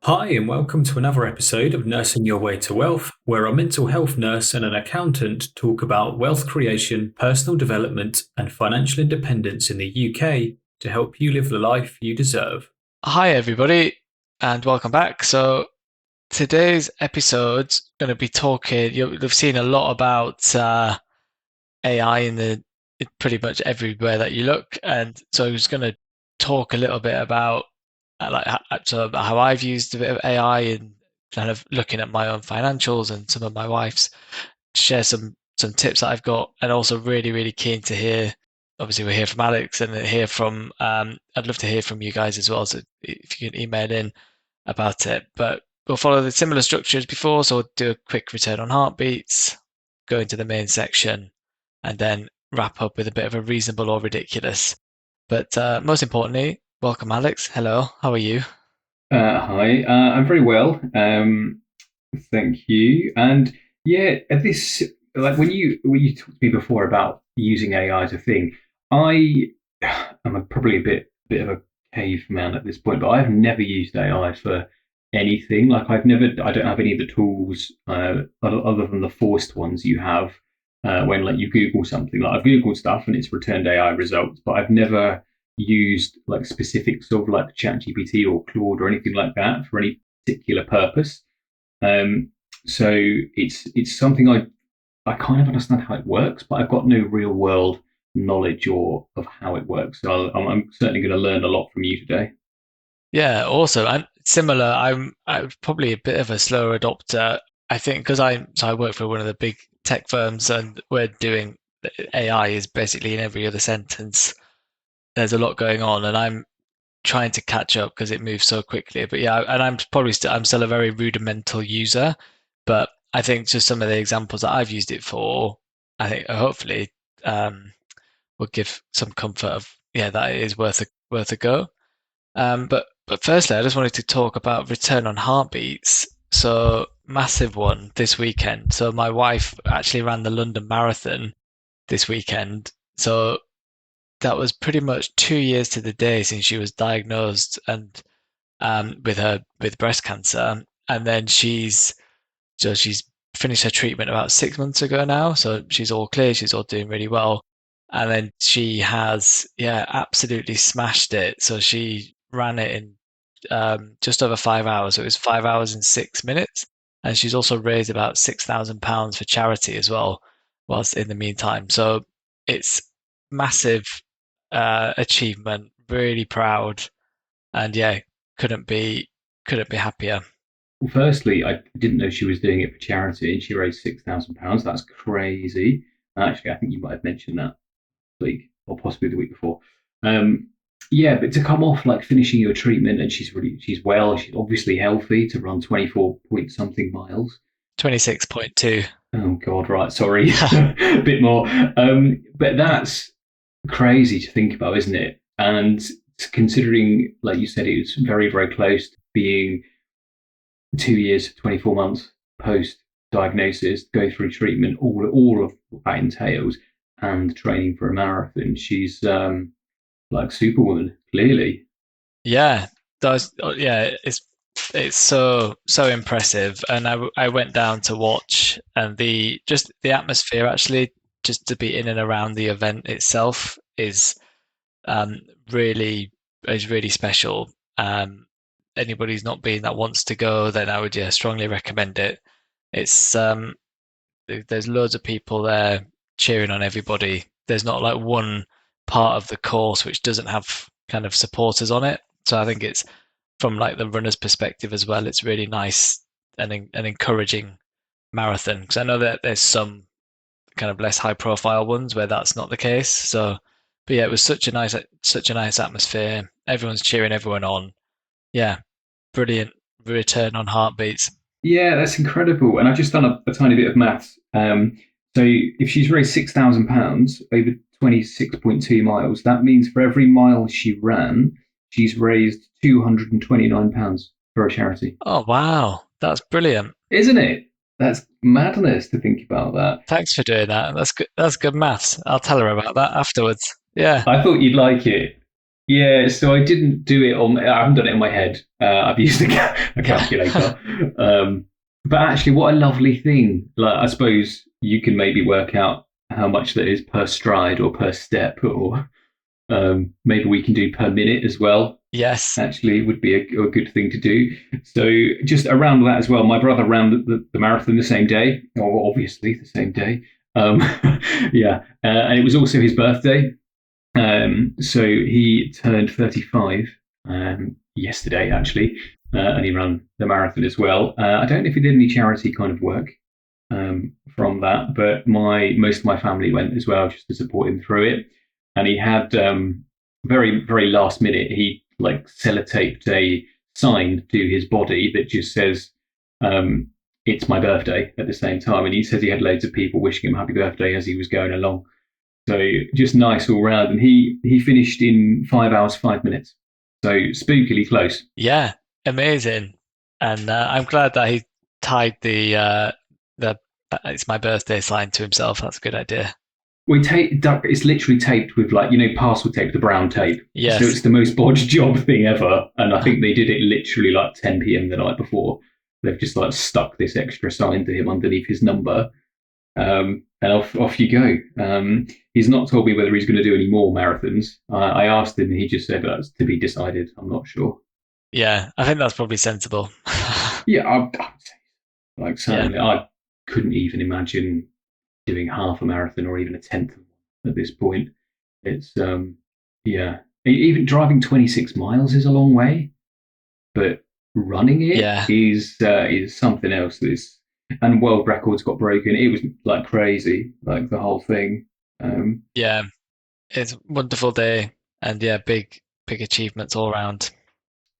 Hi, and welcome to another episode of Nursing Your Way to Wealth, where a mental health nurse and an accountant talk about wealth creation, personal development, and financial independence in the UK to help you live the life you deserve. Hi, everybody, and welcome back. So, today's episode's going to be talking. You'll have seen a lot about AI in pretty much everywhere that you look, and so I was going to talk a little bit about how I've used a bit of AI and kind of looking at my own financials and some of my wife's. Share some tips that I've got, and also really keen to hear. Obviously, we'll hear from Alex and hear from. I'd love to hear from you guys as well. So if you can email in about it. But we'll follow the similar structure as before. So we'll do a quick return on heartbeats, go into the main section, and then wrap up with a bit of a reasonable or ridiculous. But most importantly, welcome, Alex. Hello, how are you? Hi, I'm very well. Thank you. And yeah, at this like when you talked to me before about using AI as a thing, I am probably a bit of a caveman at this point, but I've never used AI for anything. I don't have any of the tools other than the forced ones you have when like you Google something. Like I've Googled stuff and it's returned AI results, but I've never used like specific sort of like ChatGPT or Claude or anything like that for any particular purpose. Um, so it's something I kind of understand how it works, but I've got no real world knowledge or of how it works. So I'm certainly going to learn a lot from you today. Yeah, also, I'm similar. I'm probably a bit of a slower adopter. I think because I work for one of the big tech firms, and we're doing AI is basically in every other sentence. There's a lot going on, and I'm trying to catch up because it moves so quickly. But yeah, and I'm still a very rudimental user, but I think just some of the examples that I've used it for, I think hopefully um, will give some comfort of yeah that it is worth a go. But firstly, I just wanted to talk about return on heartbeats. So massive one this weekend. So my wife actually ran the London Marathon this weekend. So that was pretty much 2 years to the day since she was diagnosed and with breast cancer. And then she's finished her treatment about 6 months ago now. So she's all clear. She's all doing really well. And then she has, yeah, absolutely smashed it. So she ran it in just over 5 hours. So it was 5 hours and 6 minutes. And she's also raised about £6,000 for charity as well, whilst in the meantime. So it's massive achievement. Really proud, and yeah, couldn't be couldn't be happier. Well, firstly, I didn't know she was doing it for charity, and she raised £6,000. That's crazy. Actually, I think you might have mentioned that week or possibly the week before. Um, yeah, but to come off like finishing your treatment and she's well, she's obviously healthy to run 24 point something miles. 26.2. Oh God, right, sorry, a bit more. But that's crazy to think about, isn't it? And considering, like you said, it was very close to being 2 years, 24 months post diagnosis, go through treatment, all of what that entails, and training for a marathon. She's like Superwoman, clearly. Yeah, yeah, it's so impressive. And I went down to watch, and the atmosphere actually, just to be in and around the event itself um really is really special. Anybody who's not been that wants to go, then I would, yeah, strongly recommend it. It's there's loads of people there cheering on everybody. There's not like one part of the course which doesn't have kind of supporters on it. So I think it's from like the runner's perspective as well. It's really nice and an encouraging marathon, because I know that there's some kind of less high profile ones where that's not the case. So, but yeah, it was such a nice atmosphere. Everyone's cheering everyone on. Yeah, brilliant return on heartbeats. Yeah, that's incredible. And I've just done a tiny bit of maths. So if she's raised £6,000 over 26.2 miles, that means for every mile she ran, she's raised £229 for a charity. Oh wow, that's brilliant. Isn't it? That's madness to think about that. Thanks for doing that. That's good. That's good maths. I'll tell her about that afterwards. Yeah. I thought you'd like it. Yeah, so I didn't do it on. I haven't done it in my head. I've used a calculator. But actually, what a lovely thing! Like, I suppose you can maybe work out how much that is per stride or per step, or maybe we can do per minute as well. Yes. Actually, would be a good thing to do. So just around that as well, my brother ran the marathon the same day, or obviously the same day. Um, yeah, and it was also his birthday. So he turned 35 yesterday, actually, and he ran the marathon as well. I don't know if he did any charity kind of work from that, but most of my family went as well just to support him through it. And he had very very last minute, he like sellotaped a sign to his body that just says it's my birthday at the same time, and he says he had loads of people wishing him happy birthday as he was going along. So just nice all round. And he finished in 5 hours, 5 minutes. So spookily close. Yeah, amazing. And I'm glad that he tied the it's my birthday sign to himself. That's a good idea. It's literally taped with, like, parcel tape, the brown tape. Yes. So it's the most bodge job thing ever. And I think they did it literally like 10 p.m. the night before. They've just like stuck this extra sign to him underneath his number. And off you go. He's not told me whether he's going to do any more marathons. I asked him, and he just said that's to be decided. I'm not sure. Yeah, I think that's probably sensible. Yeah, I would say, like, certainly, yeah. I couldn't even imagine doing half a marathon or even a tenth of one at this point. It's yeah, even driving 26 miles is a long way, but running it is something else. And world records got broken. It was like crazy, like the whole thing. Yeah, it's a wonderful day, and yeah, big achievements all around.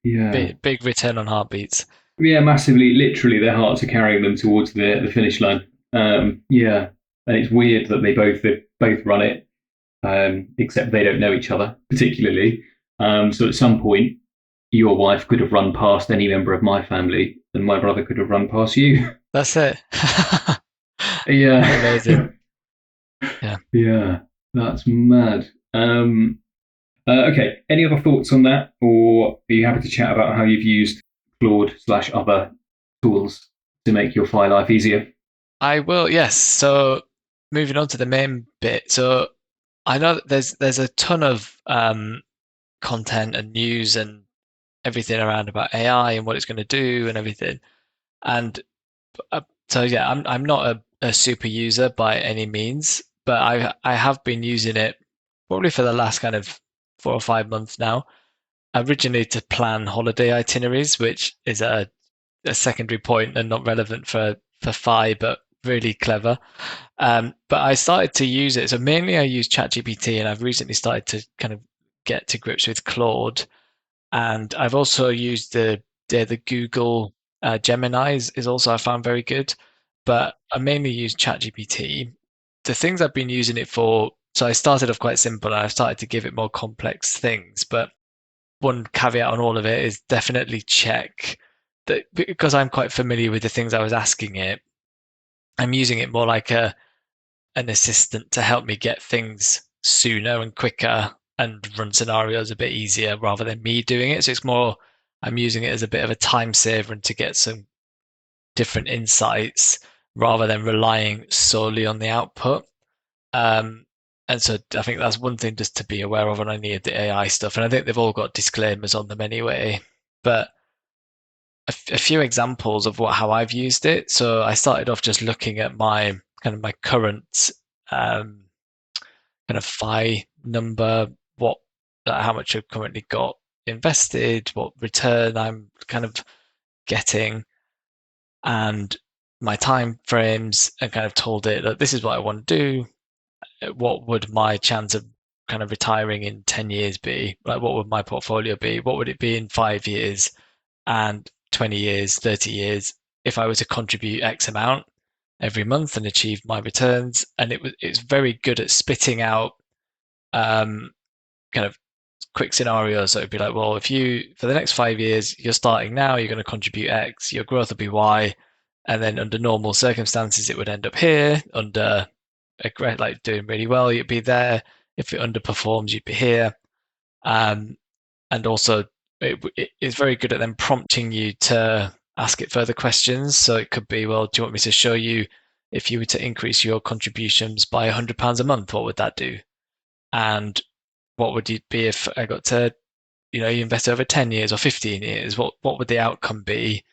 Yeah, big return on heartbeats. Yeah, massively. Literally, their hearts are carrying them towards the finish line. Yeah, and it's weird that they both run it, except they don't know each other particularly. So at some point, your wife could have run past any member of my family, and my brother could have run past you. That's it. Yeah, amazing. Yeah, that's mad. Okay, any other thoughts on that, or are you happy to chat about how you've used Claude/other tools to make your file life easier? I will, yes. So moving on to the main bit. So I know that there's a ton of content and news and everything around about AI and what it's going to do and everything. And so yeah, I'm not a super user by any means, but I have been using it probably for the last kind of 4 or 5 months now. Originally to plan holiday itineraries, which is a secondary point and not relevant for Fi, but really clever. But I started to use it. So mainly I use ChatGPT, and I've recently started to kind of get to grips with Claude. And I've also used the Google Gemini is also I found very good. But I mainly use ChatGPT. The things I've been using it for, so I started off quite simple and I've started to give it more complex things. But one caveat on all of it is definitely check that, because I'm quite familiar with the things I was asking it, I'm using it more like an assistant to help me get things sooner and quicker and run scenarios a bit easier rather than me doing it. So it's more, I'm using it as a bit of a time saver and to get some different insights rather than relying solely on the output. And so I think that's one thing just to be aware of when I need the AI stuff. And I think they've all got disclaimers on them anyway. But a few examples of how I've used it. So I started off just looking at my current kind of Fi number, how much I've currently got invested, what return I'm kind of getting, and my time frames, and kind of told it that this is what I want to do. What would my chance of kind of retiring in 10 years be? Like, what would my portfolio be? What would it be in 5 years and 20 years, 30 years if I were to contribute X amount every month and achieve my returns? And it's very good at spitting out kind of quick scenarios. So it'd be like, well, if you, for the next 5 years, you're starting now, you're going to contribute X, your growth will be Y. And then under normal circumstances, it would end up here. Under like doing really well, you'd be there. If it underperforms, you'd be here. And also it's very good at then prompting you to ask it further questions. So it could be, well, do you want me to show you if you were to increase your contributions by £100 a month, what would that do? And what would it be if I got to, you invest over 10 years or 15 years? What would the outcome be?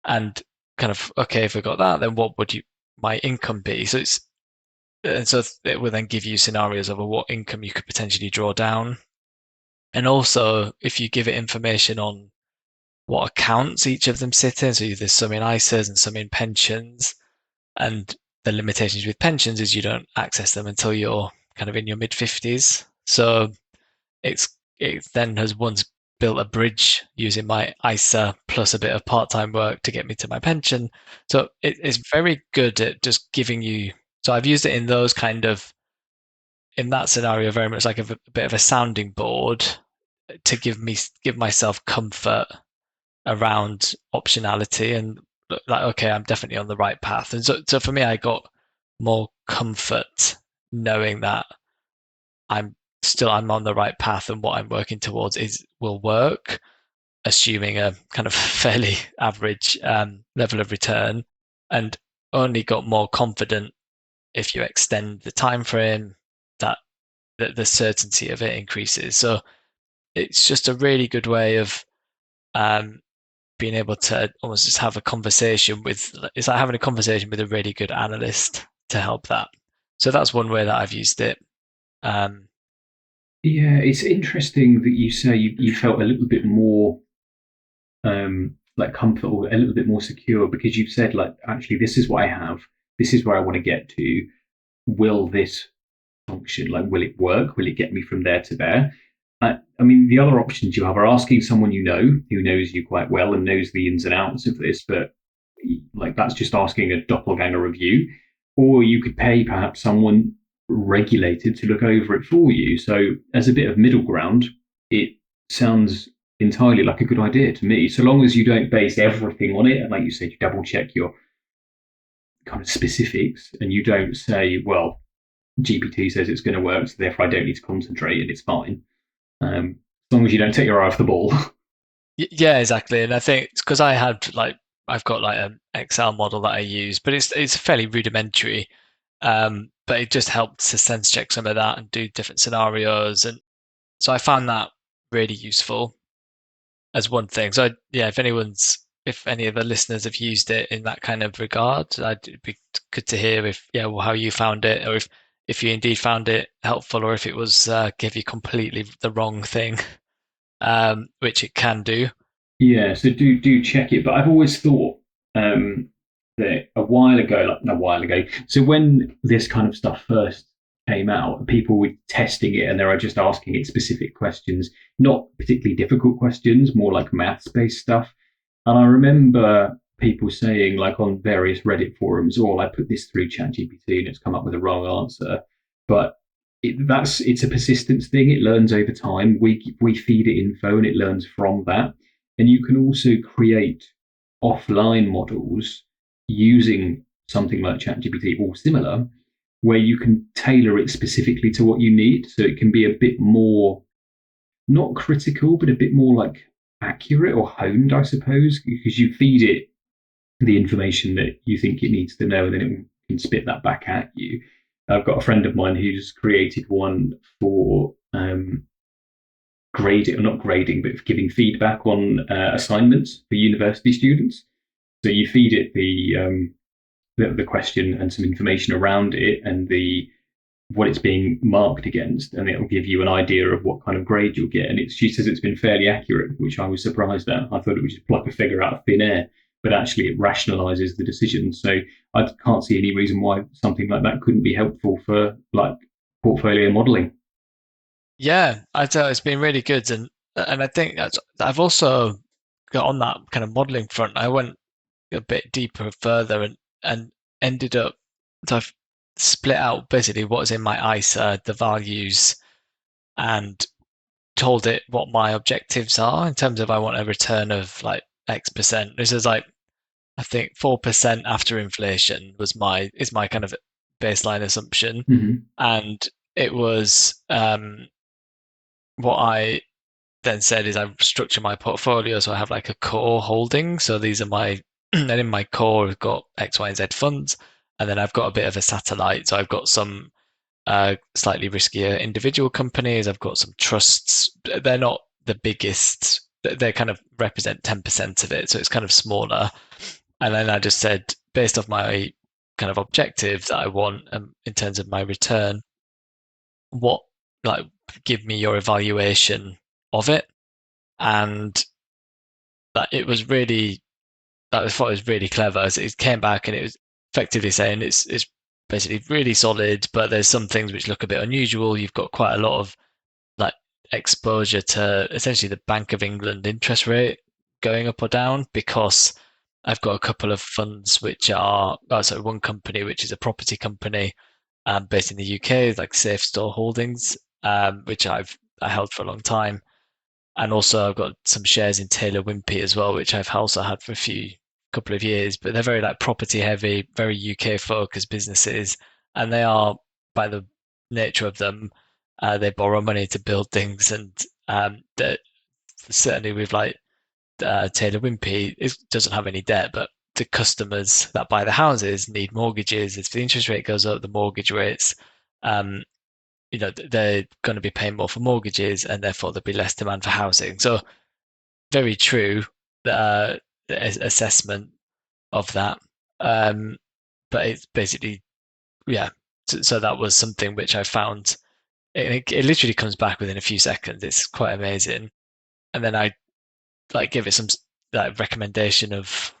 And kind of, okay, if we got that, then what would my income be? So it will then give you scenarios of what income you could potentially draw down. And also, if you give it information on what accounts each of them sit in, so there's some in ISAs and some in pensions, and the limitations with pensions is you don't access them until you're kind of in your mid 50s. So it then has once built a bridge using my ISA plus a bit of part-time work to get me to my pension. So it's very good at just giving you. So I've used it in those in that scenario, very much like a bit of a sounding board to give myself comfort around optionality and like, okay, I'm definitely on the right path. And so for me, I got more comfort knowing that I'm on the right path and what I'm working towards will work, assuming a kind of fairly average level of return, and only got more confident if you extend the time frame, that the certainty of it increases. So it's just a really good way of being able to almost just have a conversation it's like having a conversation with a really good analyst to help that. So that's one way that I've used it. Yeah, it's interesting that you say you felt a little bit more like comfortable, a little bit more secure, because you've said, like, actually, this is what I have, this is where I want to get to. Will this function? Like, will it work? Will it get me from there to there? I mean, the other options you have are asking someone you know who knows you quite well and knows the ins and outs of this, but like that's just asking a doppelganger of you. Or you could pay perhaps someone regulated to look over it for you. So, as a bit of middle ground, it sounds entirely like a good idea to me, so long as you don't base everything on it. And like you said, you double check your kind of specifics and you don't say, well, GPT says it's going to work, so therefore I don't need to concentrate and it's fine. As long as you don't take your eye off the ball. Yeah, exactly. And I think it's because I've got like an Excel model that I use, but it's fairly rudimentary. But it just helped to sense check some of that and do different scenarios. And so I found that really useful as one thing. So yeah, if any of the listeners have used it in that kind of regard, it'd be good to hear how you found it, or if you indeed found it helpful, or if it was give you completely the wrong thing, which it can do. Yeah, so do check it. But I've always thought that a while ago. So when this kind of stuff first came out, people were testing it and they were just asking it specific questions, not particularly difficult questions, more like maths-based stuff. And I remember people saying, like on various Reddit forums, I put this through ChatGPT and it's come up with a wrong answer. But it's a persistence thing. It learns over time. We feed it info and it learns from that. And you can also create offline models using something like ChatGPT or similar, where you can tailor it specifically to what you need. So it can be a bit more, not critical, but a bit more like accurate or honed, I suppose, because you feed it the information that you think it needs to know, and then it can spit that back at you. I've got a friend of mine who's created one for grading, or not grading, but giving feedback on assignments for university students. So you feed it the question and some information around it and what it's being marked against, and it'll give you an idea of what kind of grade you'll get. And she says it's been fairly accurate, which I was surprised at. I thought it would just pluck a figure out of thin air, but actually it rationalizes the decision. So I can't see any reason why something like that couldn't be helpful for like portfolio modeling. Yeah, I'd say it's been really good, and I think I've also got on that kind of modeling front. I went a bit deeper further and ended up, so I've split out basically what's in my ISA, the values, and told it what my objectives are in terms of I want a return of like X percent. This is like, I think 4% after inflation is my kind of baseline assumption. Mm-hmm. And it was what I then said is I structure my portfolio so I have like a core holding. So these are my, and in my core, I've got X, Y, and Z funds. And then I've got a bit of a satellite. So I've got some slightly riskier individual companies. I've got some trusts. They're not the biggest. They kind of represent 10% of it. So it's kind of smaller. And then I just said, based off my kind of objectives that I want in terms of my return, what, like, give me your evaluation of it. And that it was really, that I thought it was really clever. It came back and it was effectively saying it's basically really solid, but there's some things which look a bit unusual. You've got quite a lot of like exposure to essentially the Bank of England interest rate going up or down, because I've got a couple of funds which are, one company which is a property company based in the UK, like Safe Store Holdings, which I held for a long time. And also I've got some shares in Taylor Wimpey as well, which I've also had for a couple of years, but they're very like property heavy, very UK focused businesses. And they are, by the nature of them, they borrow money to build things. And that certainly with like Taylor Wimpey, it doesn't have any debt, but the customers that buy the houses need mortgages. If the interest rate goes up, the mortgage rates, they're going to be paying more for mortgages, and therefore there'll be less demand for housing. So very true assessment of that. But it's basically, yeah. So that was something which I found. It literally comes back within a few seconds. It's quite amazing. And then I like give it some like recommendation of,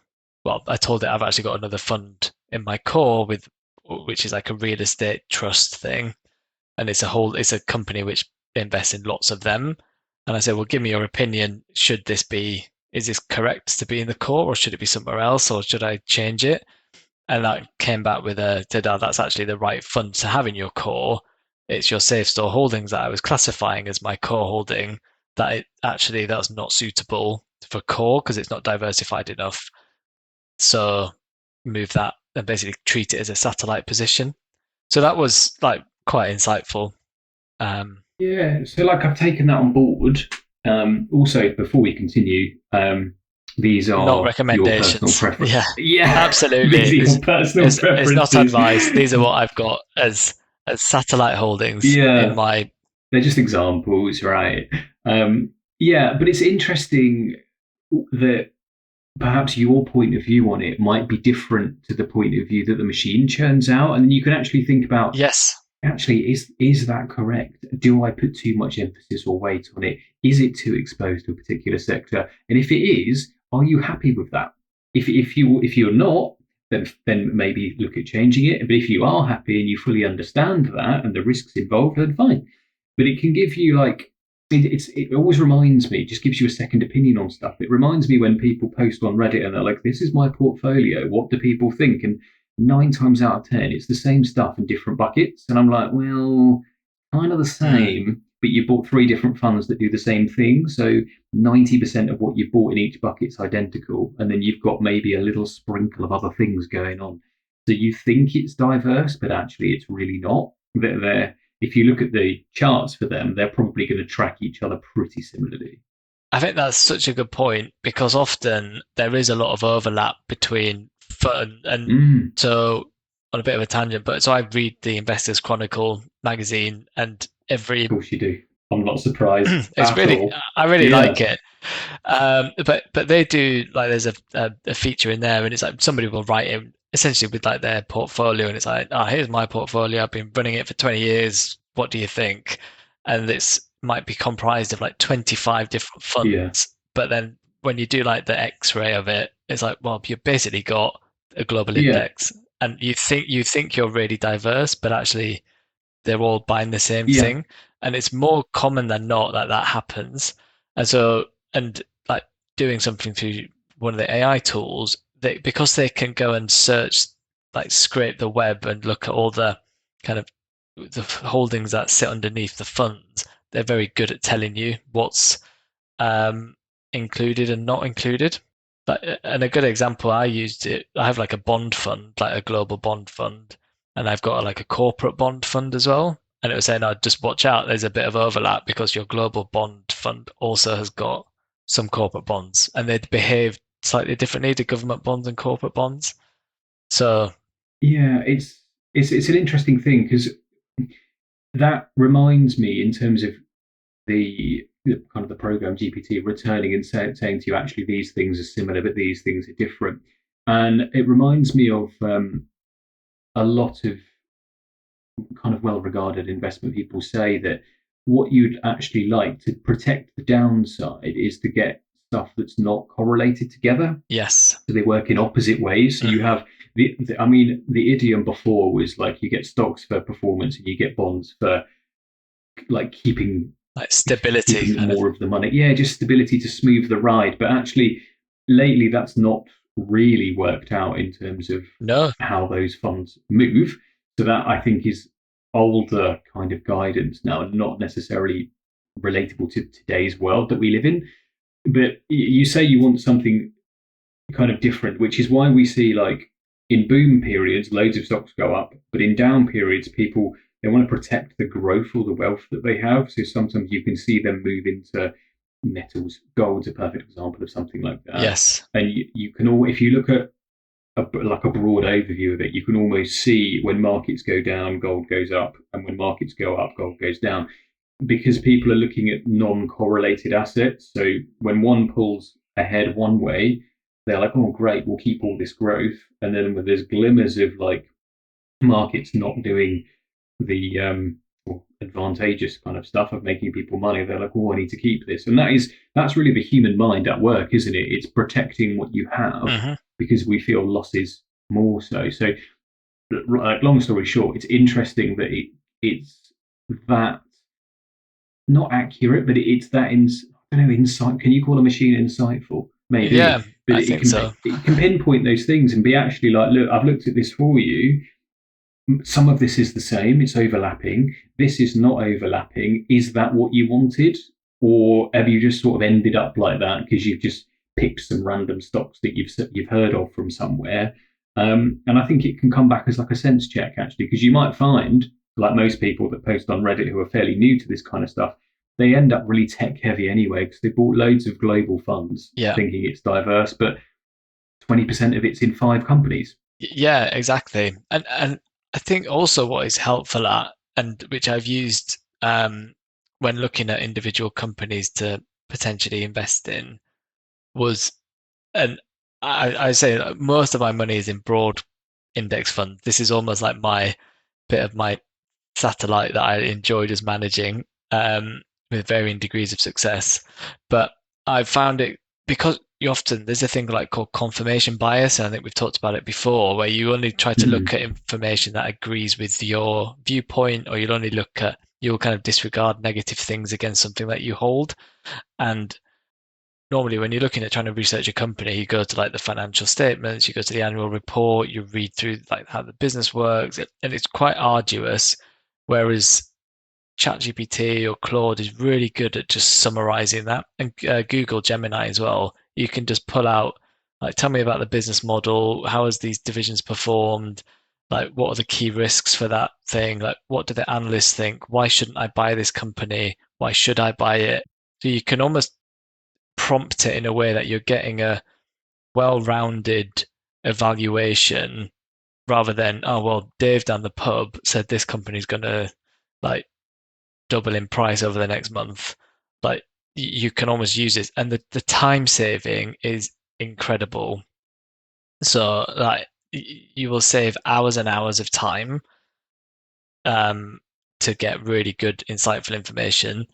well, I told it I've actually got another fund in my core which is like a real estate trust thing, and it's a company which invests in lots of them. And I said, well, give me your opinion. Is this correct to be in the core, or should it be somewhere else, or should I change it? And that came back with that's actually the right fund to have in your core. It's your Safe Store Holdings that I was classifying as my core holding, that's not suitable for core because it's not diversified enough. So move that and basically treat it as a satellite position. So that was like quite insightful. Yeah, so like I've taken that on board. Also, before we continue, these are not recommendations. Your personal preferences. Yeah, absolutely. These are your personal preferences. It's not advice. These are what I've got as satellite holdings in my. They're just examples, right? Yeah, but it's interesting that perhaps your point of view on it might be different to the point of view that the machine churns out, and then you can actually think about, yes, actually, is that correct? Do I put too much emphasis or weight on it? Is it too exposed to a particular sector? And if it is, are you happy with that? If you're not, then maybe look at changing it. But if you are happy and you fully understand that and the risks involved, then fine. But it can give you it always reminds me, just gives you a second opinion on stuff. It reminds me when people post on Reddit and they're like, this is my portfolio. What do people think? And 9 times out of 10, it's the same stuff in different buckets. And I'm like, well, kind of the same, but you bought 3 different funds that do the same thing. So 90% of what you've bought in each bucket's identical. And then you've got maybe a little sprinkle of other things going on. So you think it's diverse, but actually it's really not. If you look at the charts for them, they're probably going to track each other pretty similarly. I think that's such a good point, because often there is a lot of overlap between fund and so, on a bit of a tangent, but so I read the Investors Chronicle magazine, and Of course you do. I'm not surprised. I really like it. But they do, like, there's a feature in there, and it's like somebody will write in essentially with like their portfolio, and it's like, here's my portfolio. I've been running it for 20 years. What do you think? And this might be comprised of like 25 different funds. Yeah. But then when you do like the X-ray of it, it's like, well, you've basically got a global index, and you think you're really diverse, but actually they're all buying the same thing. And it's more common than not that happens. And so, and like doing something through one of the AI tools, because they can go and search, like scrape the web and look at all the kind of the holdings that sit underneath the funds, they're very good at telling you what's included and not included. And a good example, I have like a bond fund, like a global bond fund, and I've got like a corporate bond fund as well. and it was saying, "Oh, just watch out. There's a bit of overlap because your global bond fund also has got some corporate bonds, and they behave slightly differently to government bonds and corporate bonds." So Yeah, it's an interesting thing because that reminds me in terms of the kind of the program GPT returning and saying to you, actually, these things are similar, but these things are different. And it reminds me of a lot of kind of well-regarded investment people say that what you'd actually like to protect the downside is to get stuff that's not correlated together. yes, So they work in opposite ways. So you have I mean, the idiom before was like you get stocks for performance and you get bonds for like keeping like stability kind of. more of the money. Yeah, just stability to smooth the ride. But actually, lately, that's not really worked out in terms of No, how those funds move. So that I think is older kind of guidance now, not necessarily relatable to today's world that we live in. But you say you want something kind of different, which is why we see like in boom periods, loads of stocks go up, but in down periods, people they want to protect the growth or the wealth that they have. So sometimes you can see them move into metals. Gold's a perfect example of something like that. yes, And you can all, if you look at like a broad overview of it, you can almost see when markets go down, gold goes up, and when markets go up, gold goes down, because people are looking at non-correlated assets. So when one pulls ahead one way, they're like, "Oh, great, we'll keep all this growth," and then when there's glimmers of like markets not doing the advantageous kind of stuff of making people money, they're like, "Oh, I need to keep this," and that's really the human mind at work, isn't it? It's protecting what you have because we feel losses more so. So, long story short, it's interesting that it's that not accurate, but it's that I don't know, insight. Can you call a machine insightful? Maybe, yeah, but I think so. it can pinpoint those things and be actually like, look, I've looked at this for you. Some of this is the same; it's overlapping. This is not overlapping. Is that what you wanted, or have you just sort of ended up like that because you've just picked some random stocks that you've heard of from somewhere? And I think it can come back as like a sense check actually, because you might find, like most people that post on Reddit who are fairly new to this kind of stuff, they end up really tech heavy anyway because they bought loads of global funds Yeah, thinking it's diverse, but 20% of it's in 5 companies. yeah, exactly. And I think also what is helpful at, and which I've used when looking at individual companies to potentially invest in, was, and I say that most of my money is in broad index funds. This is almost like my bit of my satellite that I enjoy just managing with varying degrees of success. But I've found it because you often there's a thing like called confirmation bias, and I think we've talked about it before, where you only try to look at information that agrees with your viewpoint, or you'll kind of disregard negative things against something that you hold. And normally when you're looking at trying to research a company, you go to like the financial statements, you go to the annual report, you read through like how the business works, and it's quite arduous. Whereas ChatGPT or Claude is really good at just summarizing that, and Google Gemini as well. You can just pull out like, tell me about the business model, how has these divisions performed, like what are the key risks for that thing, like what do the analysts think, why shouldn't I buy this company, why should I buy it? So you can almost prompt it in a way that you're getting a well-rounded evaluation rather than, oh well, Dave down the pub said this company's gonna like double in price over the next month. Like you can almost use it, and the time saving is incredible. So like you will save hours and hours of time to get really good, insightful information.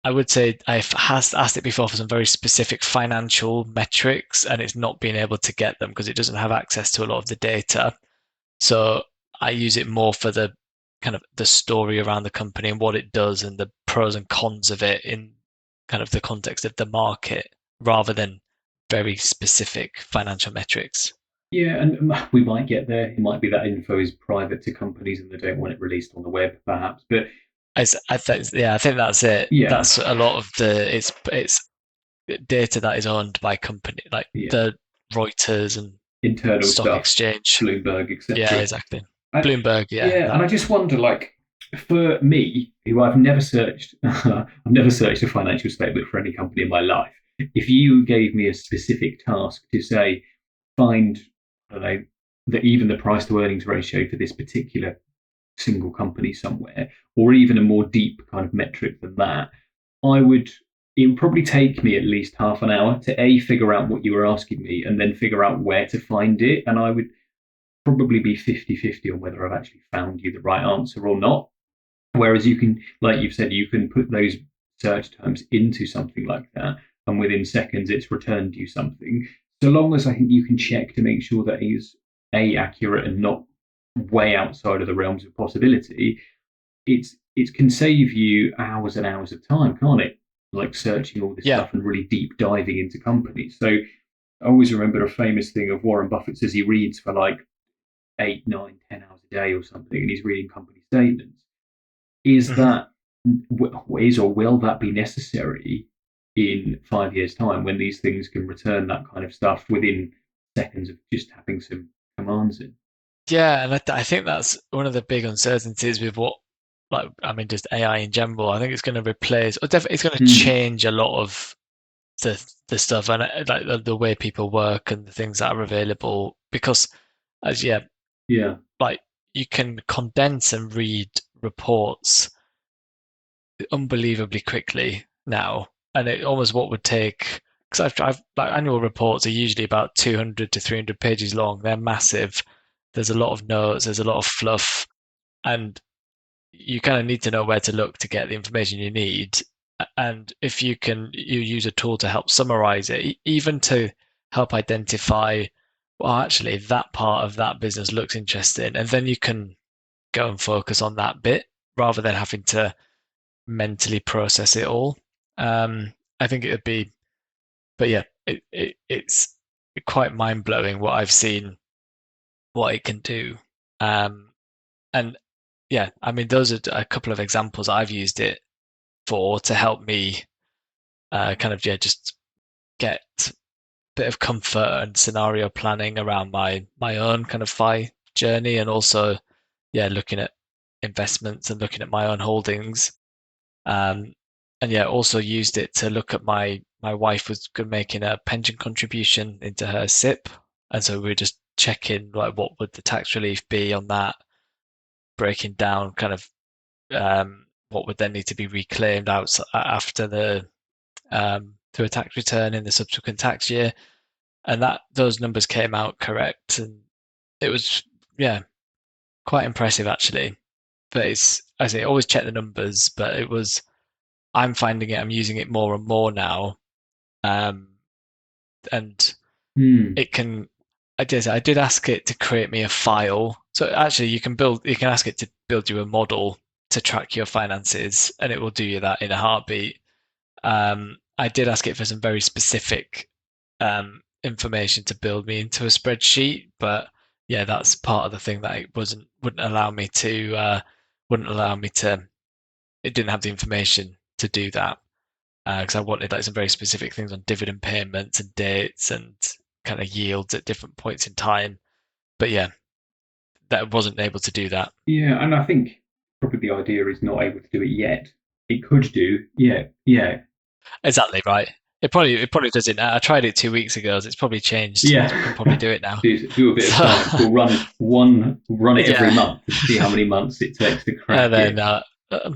I would say I've asked it before for some very specific financial metrics, and it's not been able to get them because it doesn't have access to a lot of the data. So I use it more for the kind of the story around the company and what it does and the pros and cons of it in kind of the context of the market rather than very specific financial metrics. Yeah, and we might get there. It might be that info is private to companies and they don't want it released on the web, perhaps. But I think, yeah, I think that's it. yeah, That's a lot of it's data that is owned by company like yeah, the Reuters and internal Stock stuff, Exchange. Bloomberg, Yeah, etc. exactly. Bloomberg, yeah, Yeah, and that. I just wonder, like, For me, who I've never searched, I've never searched a financial statement for any company in my life. If you gave me a specific task to say, find, I don't know, even the price to earnings ratio for this particular single company somewhere, or even a more deep kind of metric than that, I would. It would probably take me at least half an hour to figure out what you were asking me, and then figure out where to find it. And I would probably be 50-50 on whether I've actually found you the right answer or not. Whereas you can, like you've said, you can put those search terms into something like that, and within seconds it's returned you something. So long as I think you can check to make sure that he's accurate and not way outside of the realms of possibility, it can save you hours and hours of time, can't it? Like searching all this Yeah. stuff and really deep diving into companies. So I always remember a famous thing of Warren Buffett says he reads for like 8, 9, 10 hours a day or something, and he's reading company statements. Is Mhm. that is or will that be necessary in 5 years' time when these things can return that kind of stuff within seconds of just having some commands in? Yeah, and I think that's one of the big uncertainties with what, like, I mean, just AI in general. I think it's going to replace, or definitely it's going to Mm, change a lot of the stuff and like the way people work and the things that are available. Because, as yeah, yeah, like you can condense and read reports unbelievably quickly now, and it almost what would take. Because I've like annual reports are usually about 200 to 300 pages long. They're massive. There's a lot of notes. There's a lot of fluff, and you kind of need to know where to look to get the information you need. And if you use a tool to help summarize it, even to help identify, well, actually, that part of that business looks interesting, and then you can go and focus on that bit rather than having to mentally process it all. I think it would be, but yeah, it's quite mind blowing what I've seen, what it can do. And yeah, I mean, those are a couple of examples I've used it for to help me kind of, yeah, just get a bit of comfort and scenario planning around my own kind of journey, and also, yeah, looking at investments and looking at my own holdings. Um, and yeah, also used it to look at my wife was making a pension contribution into her SIP, and so we were just checking like what would the tax relief be on that, breaking down kind of what would then need to be reclaimed out after the through a tax return in the subsequent tax year, and that those numbers came out correct, and it was, yeah, quite impressive actually. But it's, I say, always check the numbers, but it was, I'm finding it, I'm using it more and more now, um, and mm, it can. I did ask it to create me a file. So actually, you can ask it to build you a model to track your finances, and it will do you that in a heartbeat. I did ask it for some very specific information to build me into a spreadsheet, but yeah, that's part of the thing that it wouldn't allow me to wouldn't allow me to. It didn't have the information to do that because I wanted like some very specific things on dividend payments and dates and kind of yields at different points in time. But yeah, that wasn't able to do that. yeah, and I think probably the idea is not able to do it yet. It could do, yeah, yeah, Exactly right. It probably does it now. I tried it 2 weeks ago. So it's probably changed. It can probably yeah. do it now. Do a bit of So science. We'll run it every yeah, month and see how many months it takes to and crack then it.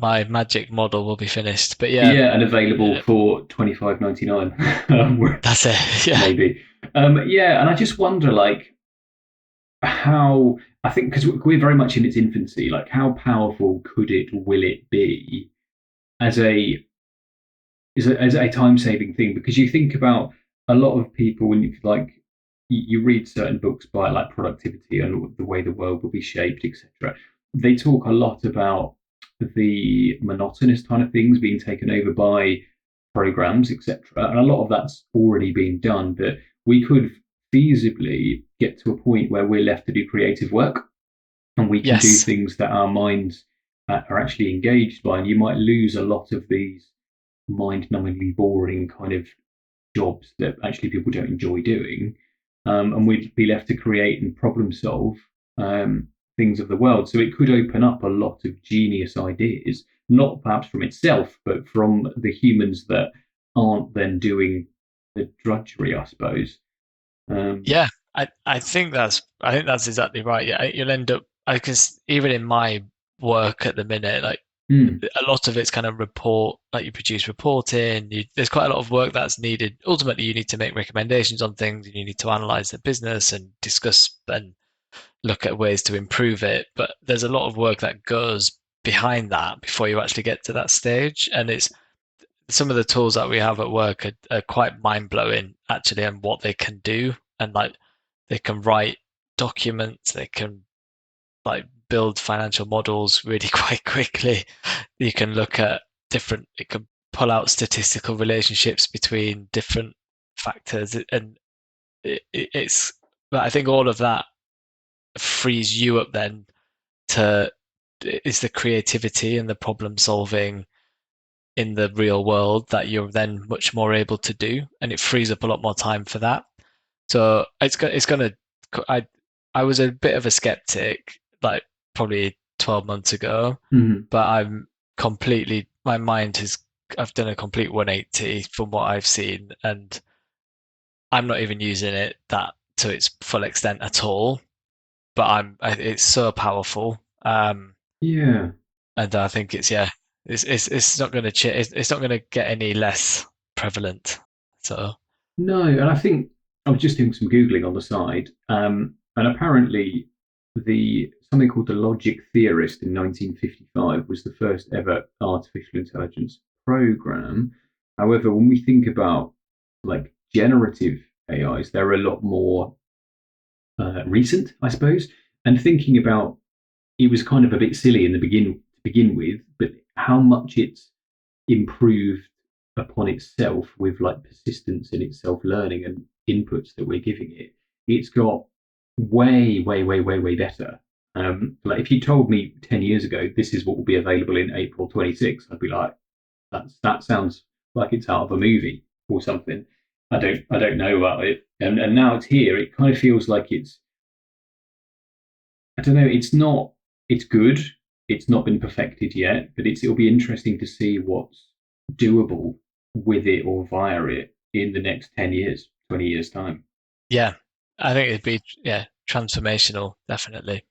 my magic model will be finished. But yeah, Yeah, and available for $25.99. that's it. Yeah. Maybe. Yeah, and I just wonder, like, how I think because we're very much in its infancy. Like, how powerful will it be as as a time saving thing? Because you think about a lot of people when you read certain books by like productivity and the way the world will be shaped, etc. They talk a lot about the monotonous kind of things being taken over by programs, etc. And a lot of that's already been done. But we could feasibly get to a point where we're left to do creative work and we can do Yes. things that our minds are actually engaged by. And you might lose a lot of these mind-numbingly boring kind of jobs that actually people don't enjoy doing, and we'd be left to create and problem solve. things of the world. So it could open up a lot of genius ideas, not perhaps from itself, but from the humans that aren't then doing the drudgery, I suppose. Yeah, I think that's exactly right. Yeah, you'll end up, because even in my work at the minute, like a lot of it's kind of report, like you produce reporting. There's quite a lot of work that's needed. Ultimately, you need to make recommendations on things, and you need to analyze the business and discuss and look at ways to improve it. But there's a lot of work that goes behind that before you actually get to that stage. And it's some of the tools that we have at work are quite mind blowing actually, and what they can do. And like they can write documents, they can like build financial models really quite quickly. You can look at it can pull out statistical relationships between different factors, and it's. But I think all of that frees you up then to is the creativity and the problem solving in the real world that you're then much more able to do, and it frees up a lot more time for that. So it's gonna. I was a bit of a skeptic, like probably 12 months ago, but I'm completely. My mind has. I've done a complete 180 from what I've seen, and I'm not even using it that to its full extent at all. But it's so powerful. Yeah. And I think it's not going to change. It's not going to get any less prevalent. So no, and I think I was just doing some googling on the side, and apparently something called the Logic Theorist in 1955 was the first ever artificial intelligence program. However, when we think about like generative AIs, they're a lot more recent, I suppose. And thinking about it was kind of a bit silly in the to begin with, but how much it's improved upon itself with like persistence in its self-learning and inputs that we're giving it. It's got way better. Like if you told me 10 years ago this is what will be available in April 26, I'd be like, that sounds like it's out of a movie or something. I don't know about it, and now it's here. It kind of feels like I don't know. It's good. It's not been perfected yet, but it'll be interesting to see what's doable with it or via it in the next 10 years, 20 years time. Yeah, I think it'd be transformational, definitely.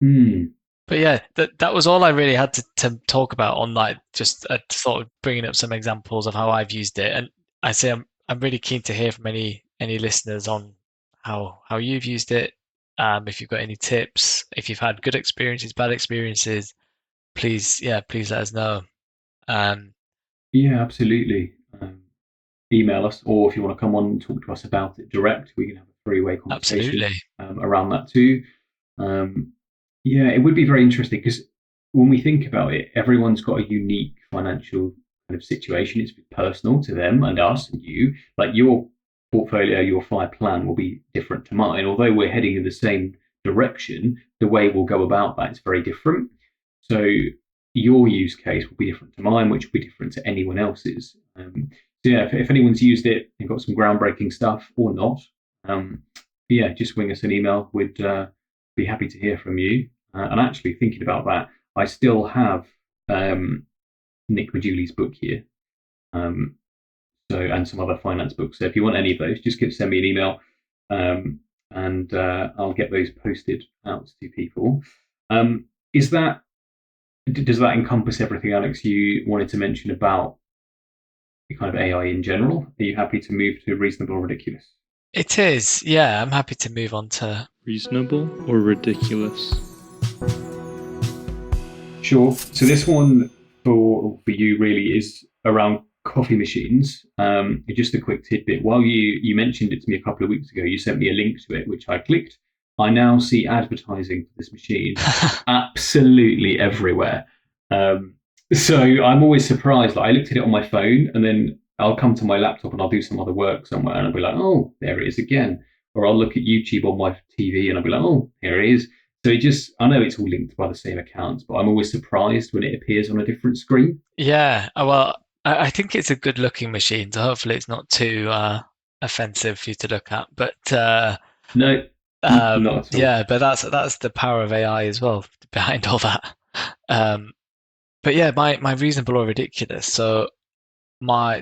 But yeah, that was all I really had to talk about on like just sort of bringing up some examples of how I've used it. And I say I'm really keen to hear from any listeners on how you've used it. If you've got any tips, if you've had good experiences, bad experiences, please let us know. Yeah, absolutely. Email us, or if you want to come on and talk to us about it direct, we can have a three-way conversation around that too. Yeah, it would be very interesting because when we think about it, everyone's got a unique financial kind of situation. It's personal to them and us and you. Like your portfolio, your FIRE plan will be different to mine. Although we're heading in the same direction, the way we'll go about that is very different. So your use case will be different to mine, which will be different to anyone else's. So yeah, if anyone's used it and got some groundbreaking stuff or not, yeah, just wing us an email. We'd be happy to hear from you. And actually, thinking about that, I still have Nick Majuli's book here, and some other finance books. So if you want any of those, just send me an email, and I'll get those posted out to people. Does that encompass everything, Alex, you wanted to mention about the kind of AI in general? Are you happy to move to reasonable or ridiculous? It is, yeah. I'm happy to move on to reasonable or ridiculous. Sure. So this one for you really is around coffee machines. Just a quick tidbit. While you mentioned it to me a couple of weeks ago, you sent me a link to it, which I clicked. I now see advertising for this machine absolutely everywhere. So I'm always surprised. Like I looked at it on my phone, and then I'll come to my laptop and I'll do some other work somewhere, and I'll be like, oh, there it is again. Or I'll look at YouTube on my TV, and I'll be like, oh, here it is. So I know it's all linked by the same accounts, but I'm always surprised when it appears on a different screen. Yeah, well, I think it's a good-looking machine, so hopefully it's not too offensive for you to look at. But no, Not at all. Yeah, but that's the power of AI as well behind all that. Um, but yeah, my reasonable or ridiculous. So I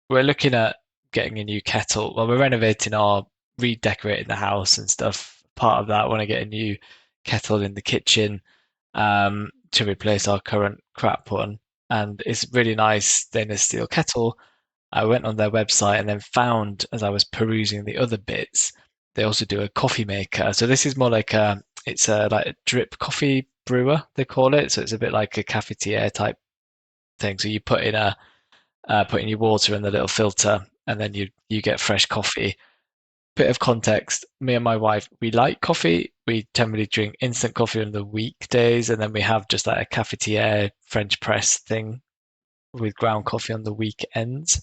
we're looking at getting a new kettle. Well, we're renovating or redecorating the house and stuff. Part of that, I want to get a new kettle in the kitchen to replace our current crap one. And it's really nice stainless steel kettle. I went on their website and then found, as I was perusing the other bits, they also do a coffee maker. So this is more like it's a like a drip coffee brewer, they call it. So it's a bit like a cafetiere type thing. So you put in your water in the little filter, and then you get fresh coffee. Bit of context: me and my wife, we like coffee. We generally drink instant coffee on the weekdays, and then we have just like a cafetiere French press thing with ground coffee on the weekends.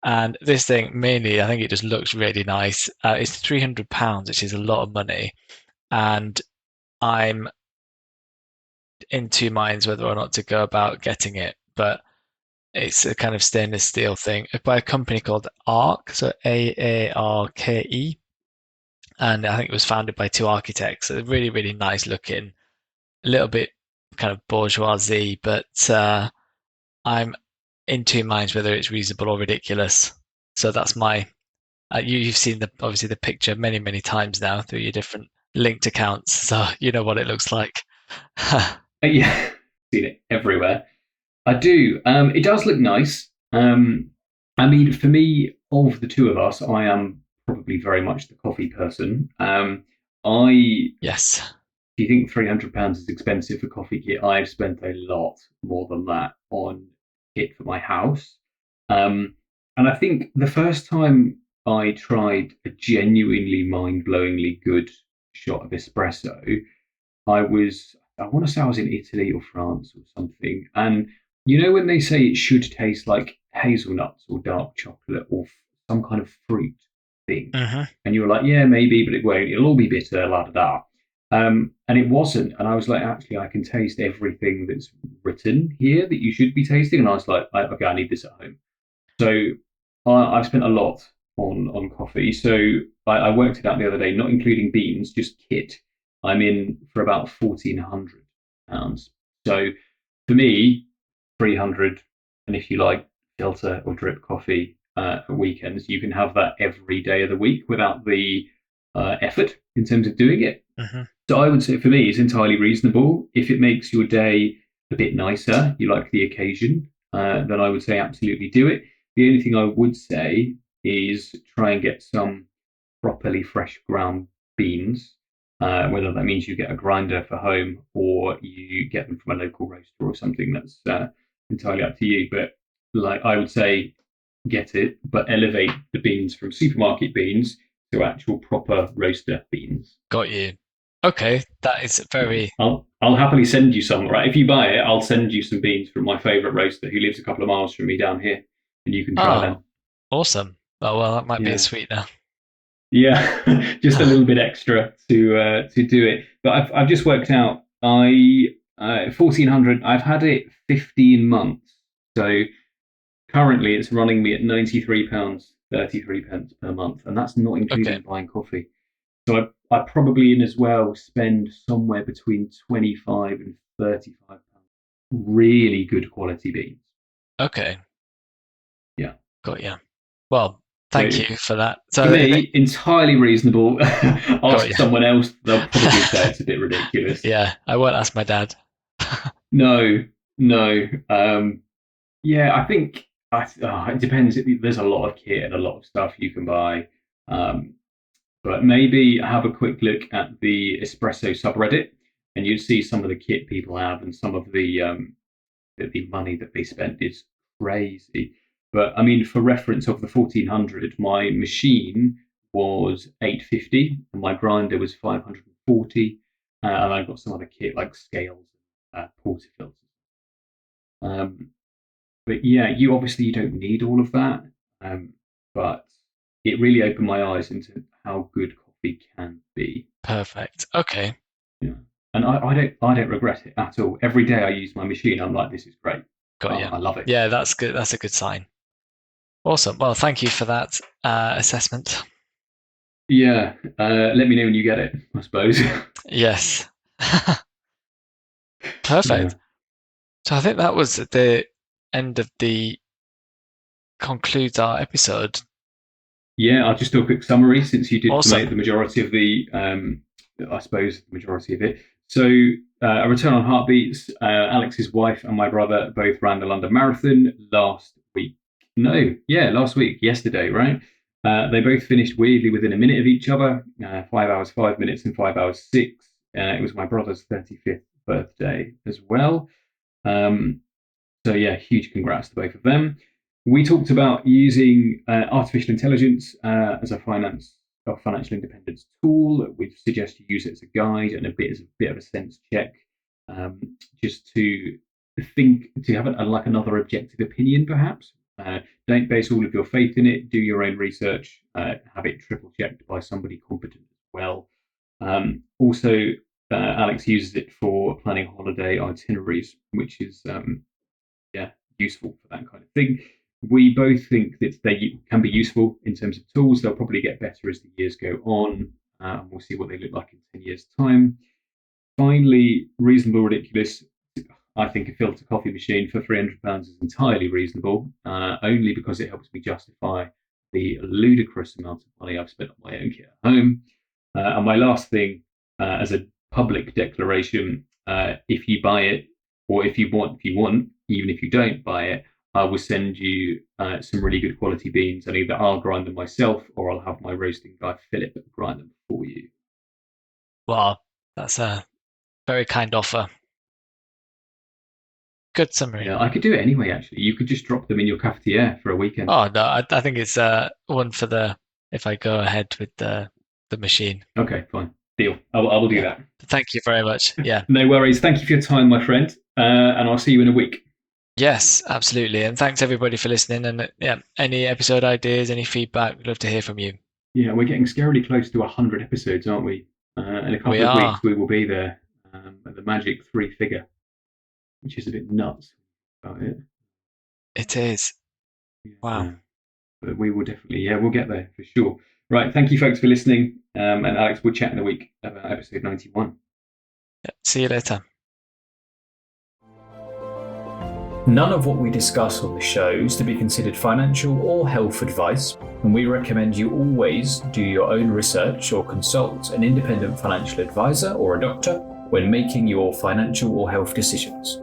And this thing mainly, I think it just looks really nice. It's £300, which is a lot of money, and I'm in two minds whether or not to go about getting it. But it's a kind of stainless steel thing by a company called ARK, so AARKE, and I think it was founded by two architects. So really, really nice looking, a little bit kind of bourgeoisie, but I'm in two minds whether it's reasonable or ridiculous. So that's my. You've seen obviously the picture many, many times now through your different linked accounts, so you know what it looks like. Yeah, seen it everywhere. I do. It does look nice. I mean, for me, of the two of us, I am probably very much the coffee person. I Yes. Do you think £300 is expensive for coffee kit? I've spent a lot more than that on kit for my house. And I think the first time I tried a genuinely mind blowingly good shot of espresso, I want to say I was in Italy or France or something. And you know, when they say it should taste like hazelnuts or dark chocolate or some kind of fruit thing, Hmm. and you were like, yeah, maybe, but it won't. It'll all be bitter, la da da. And it wasn't. And I was like, actually, I can taste everything that's written here that you should be tasting. And I was like, okay, I need this at home. So I've spent a lot on coffee. So I worked it out the other day, not including beans, just kit. I'm in for about £1,400. So for me, 300, and if you like filter or drip coffee at weekends, you can have that every day of the week without the effort in terms of doing it. Hmm. So I would say for me, it's entirely reasonable. If it makes your day a bit nicer, you like the occasion, then I would say absolutely do it. The only thing I would say is try and get some properly fresh ground beans, whether that means you get a grinder for home or you get them from a local roaster or something. That's entirely up to you. But like I would say, get it, but elevate the beans from supermarket beans to actual proper roaster beans. Got you. Okay, that is very. I'll happily send you some. Right, if you buy it, I'll send you some beans from my favourite roaster who lives a couple of miles from me down here, and you can try them. Oh, awesome. Oh, well, that might be a Yeah. sweetener. Yeah, just a little bit extra to do it. But I've just worked out 1,400. I've had it 15 months, so currently it's running me at £93.33 per month, and that's not including Okay. buying coffee. So I probably in as well spend somewhere between 25 and £35. Really good quality beans. Okay. Yeah. Got you. Well, So thank you for that. So for me, entirely reasonable. Ask you. someone else; they'll probably say it's a bit ridiculous. Yeah, I won't ask my dad. No, no. Yeah, I think it depends. There's a lot of kit and a lot of stuff you can buy. But maybe have a quick look at the espresso subreddit, and you'd see some of the kit people have and some of the money that they spent is crazy. But I mean, for reference of the 1400, my machine was 850 and my grinder was 540, and I got some other kit like scales, portafilters. Um, but yeah, you don't need all of that, but it really opened my eyes into how good coffee can be. Perfect. Okay. Yeah. And I don't regret it at all. Every day I use my machine, I'm like, this is great. Got you. I love it. Yeah, that's good. That's a good sign. Awesome. Well, thank you for that assessment. Yeah. Let me know when you get it, I suppose. Yes. Yeah. Perfect. So I think that was the end of the concludes our episode. Yeah, I'll just do a quick summary since you did Awesome. make the majority of the, I suppose, the majority of it. So, a return on heartbeats. Alex's wife and my brother both ran the London Marathon last week. No, yeah, last week, yesterday, right? They both finished weirdly within a minute of each other. 5 hours, 5 minutes, and 5 hours 6. It was my brother's 35th birthday as well. So yeah, huge congrats to both of them. We talked about using artificial intelligence as a financial independence tool. We suggest you use it as a guide and a bit of a sense check, just to have like another objective opinion, perhaps. Don't base all of your faith in it. Do your own research. Have it triple checked by somebody competent as well. Also, Alex uses it for planning holiday itineraries, which is useful for that kind of thing. We both think that they can be useful in terms of tools. They'll probably get better as the years go on. We'll see what they look like in 10 years' time. Finally, reasonable, ridiculous. I think a filter coffee machine for £300 is entirely reasonable, only because it helps me justify the ludicrous amount of money I've spent on my own kit at home. And my last thing, as a public declaration, if you buy it, or if you want, even if you don't buy it, I will send you some really good quality beans, and either I'll grind them myself or I'll have my roasting guy Philip grind them for you. Wow, that's a very kind offer. Good summary. Yeah, I could do it anyway, actually. You could just drop them in your cafetiere for a weekend. Oh no, I think it's one for if I go ahead with the machine. Okay, fine. Deal. I will do that. Thank you very much. Yeah. No worries. Thank you for your time, my friend. And I'll see you in a week. Yes, absolutely. And thanks everybody for listening. And yeah, any episode ideas, any feedback, we'd love to hear from you. Yeah, we're getting scarily close to 100 episodes, aren't we? In a couple of weeks, we will be there at the magic 3-figure, which is a bit nuts about it. It is. Wow. But we will definitely, we'll get there for sure. Right, thank you folks for listening. And Alex, we'll chat in a week about episode 91. Yeah, see you later. None of what we discuss on the show is to be considered financial or health advice, and we recommend you always do your own research or consult an independent financial advisor or a doctor when making your financial or health decisions.